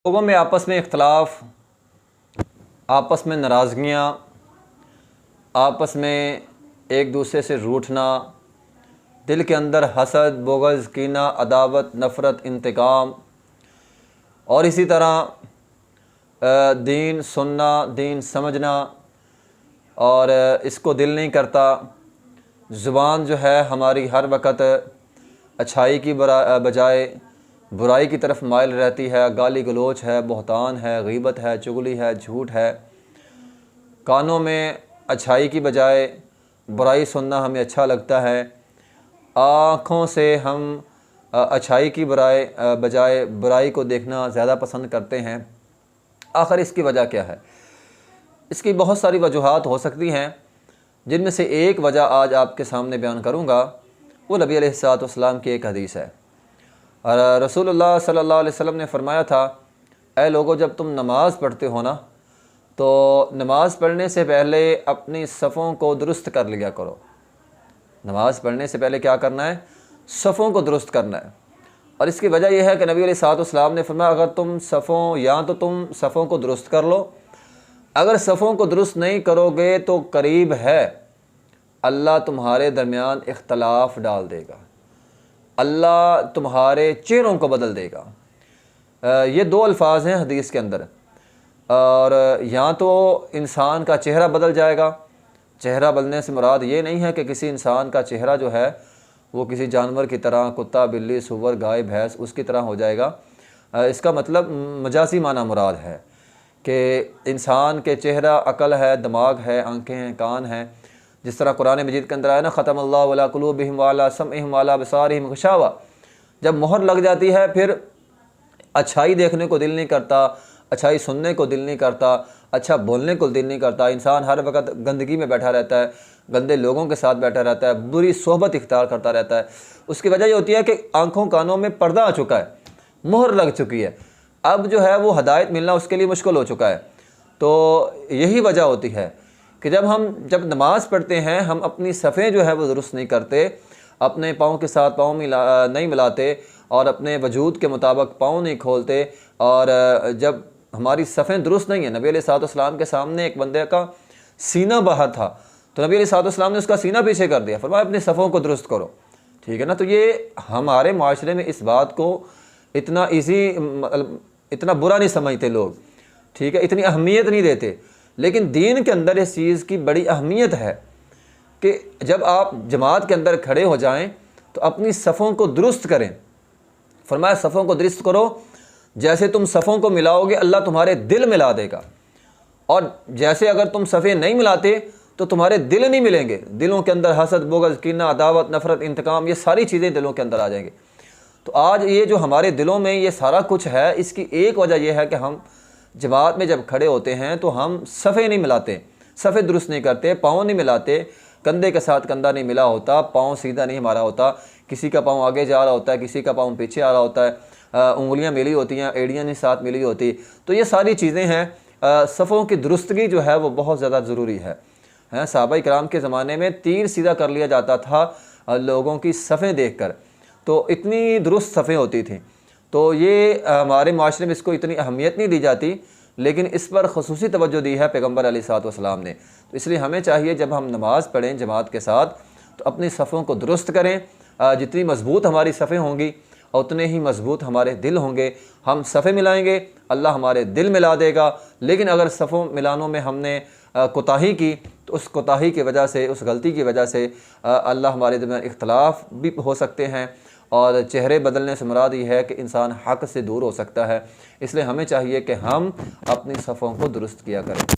लोगों में आपस में इख्तलाफ, आपस में नाराज़गियाँ, आपस में एक दूसरे से रूठना, दिल के अंदर हसद, बुग़्ज़, कीना, अदावत, नफ़रत, इंतकाम, और इसी तरह दीन सुनना, दीन समझना और इसको दिल नहीं करता। ज़ुबान जो है हमारी हर वक़्त अच्छाई की बजाय बुराई की तरफ माइल रहती है। गाली गलोच है, बहतान है, गीबत है, चुगली है, झूठ है। कानों में अच्छाई की बजाय बुराई सुनना हमें अच्छा लगता है। आँखों से हम अच्छाई की बजाय बुराई को देखना ज़्यादा पसंद करते हैं। आखिर इसकी वजह क्या है? इसकी बहुत सारी वजूहात हो सकती हैं, जिनमें से एक वजह आज आपके सामने बयान करूँगा। वो नबी अलैहिस्सलाम की एक हदीस है। और रसूलुल्लाह सल्लल्लाहु अलैहि वसल्लम ने फ़रमाया था, ऐ लोगों, जब तुम नमाज़ पढ़ते हो ना, तो नमाज़ पढ़ने से पहले अपनी सफ़ों को दुरुस्त कर लिया करो। नमाज़ पढ़ने से पहले क्या करना है? सफ़ों को दुरुस्त करना है। और इसकी वजह यह है कि नबी अलैहिस्सलाम ने फरमाया, अगर तुम सफ़ों या तो तुम सफ़ों को दुरुस्त कर लो, अगर सफ़ों को दुरुस्त नहीं करोगे तो करीब है अल्लाह तुम्हारे दरमियान इख्तलाफ डाल देगा, अल्लाह तुम्हारे चेहरों को बदल देगा। ये दो अल्फाज हैं हदीस के अंदर। और या तो इंसान का चेहरा बदल जाएगा। चेहरा बदलने से मुराद ये नहीं है कि किसी इंसान का चेहरा जो है वो किसी जानवर की तरह, कुत्ता, बिल्ली, सूअर, गाय, भैंस, उसकी तरह हो जाएगा। इसका मतलब मजाजी माना मुराद है कि इंसान के चेहरा अकल है, दिमाग है, आंखें हैं, कान हैं। जिस तरह कुरान मजीद के अंदर आया ना, ख़तमल्लाहु अला क़ुलूबिहिम व अला समइहिम व अला अबसारिहिम ग़िशावा। जब मोहर लग जाती है फिर अच्छाई देखने को दिल नहीं करता, अच्छाई सुनने को दिल नहीं करता, अच्छा बोलने को दिल नहीं करता। इंसान हर वक्त गंदगी में बैठा रहता है, गंदे लोगों के साथ बैठा रहता है, बुरी सोहबत इख्तियार करता रहता है। उसकी वजह ये होती है कि आँखों कानों में पर्दा आ चुका है, मोहर लग चुकी है। अब जो है वो हदायत मिलना उसके लिए मुश्किल हो चुका है। तो यही वजह होती है कि जब नमाज़ पढ़ते हैं, हम अपनी सफ़ें जो है वो दुरुस्त नहीं करते, अपने पाँव के साथ पाँव नहीं मिलाते और अपने वजूद के मुताबिक पाँव नहीं खोलते। और जब हमारी सफ़ें दुरुस्त नहीं है, नबी अलैहिस्सलाम के सामने एक बंदे का सीना बाहर था, तो नबी अलैहिस्सलाम ने उसका सीना पीछे कर दिया, फरमाया अपनी सफ़ों को दुरुस्त करो। ठीक है ना। तो ये हमारे माशरे में इस बात को इतना बुरा नहीं समझते लोग, ठीक है, इतनी अहमियत नहीं देते। लेकिन दीन के अंदर इस चीज़ की बड़ी अहमियत है कि जब आप जमात के अंदर खड़े हो जाएं तो अपनी सफ़ों को दुरुस्त करें। फरमाया सफ़ों को दुरुस्त करो, जैसे तुम सफ़ों को मिलाओगे अल्लाह तुम्हारे दिल मिला देगा। और जैसे अगर तुम सफ़े नहीं मिलाते तो तुम्हारे दिल नहीं मिलेंगे। दिलों के अंदर हसद, बुग़्ज़, कीना, अदावत, नफ़रत, इंतकाम, ये सारी चीज़ें दिलों के अंदर आ जाएंगी। तो आज ये जो हमारे दिलों में ये सारा कुछ है, इसकी एक वजह यह है कि हम जमात में जब खड़े होते हैं तो हम सफ़े नहीं मिलाते, सफ़े दुरुस्त नहीं करते, पाँव नहीं मिलाते, कंधे के साथ कंधा नहीं मिला होता, पाँव सीधा नहीं हमारा होता, किसी का पाँव आगे जा रहा होता है, किसी का पाँव पीछे आ रहा होता है, उंगलियां मिली होती हैं, एड़ियाँ नहीं साथ मिली होती। तो ये सारी चीज़ें हैं। सफ़ों की दुरुस्तगी जो है वो बहुत ज़्यादा ज़रूरी है। सहाबा किराम के ज़माने में तीर सीधा कर लिया जाता था लोगों की सफ़ें देखकर, तो इतनी दुरुस्त सफ़ें होती थी। तो ये हमारे माशरे में इसको इतनी अहमियत नहीं दी जाती, लेकिन इस पर ख़ुसूसी तवज्जो दी है पैगम्बर अलैहिस्सलाम ने। तो इसलिए हमें चाहिए जब हम नमाज़ पढ़ें जमात के साथ तो अपनी सफ़ों को दुरुस्त करें। जितनी मजबूत हमारी सफ़ें होंगी उतने ही मजबूत हमारे दिल होंगे। हम सफ़े मिलाएंगे, अल्लाह हमारे दिल मिला देगा। लेकिन अगर सफ़ों मिलानों में हमने कोताही की तो उस कोताही की वजह से, उस गलती की वजह से अल्लाह हमारे दरमियान इख्तलाफ भी हो सकते हैं। और चेहरे बदलने से मुराद ये है कि इंसान हक़ से दूर हो सकता है। इसलिए हमें चाहिए कि हम अपनी सफ़ों को दुरुस्त किया करें।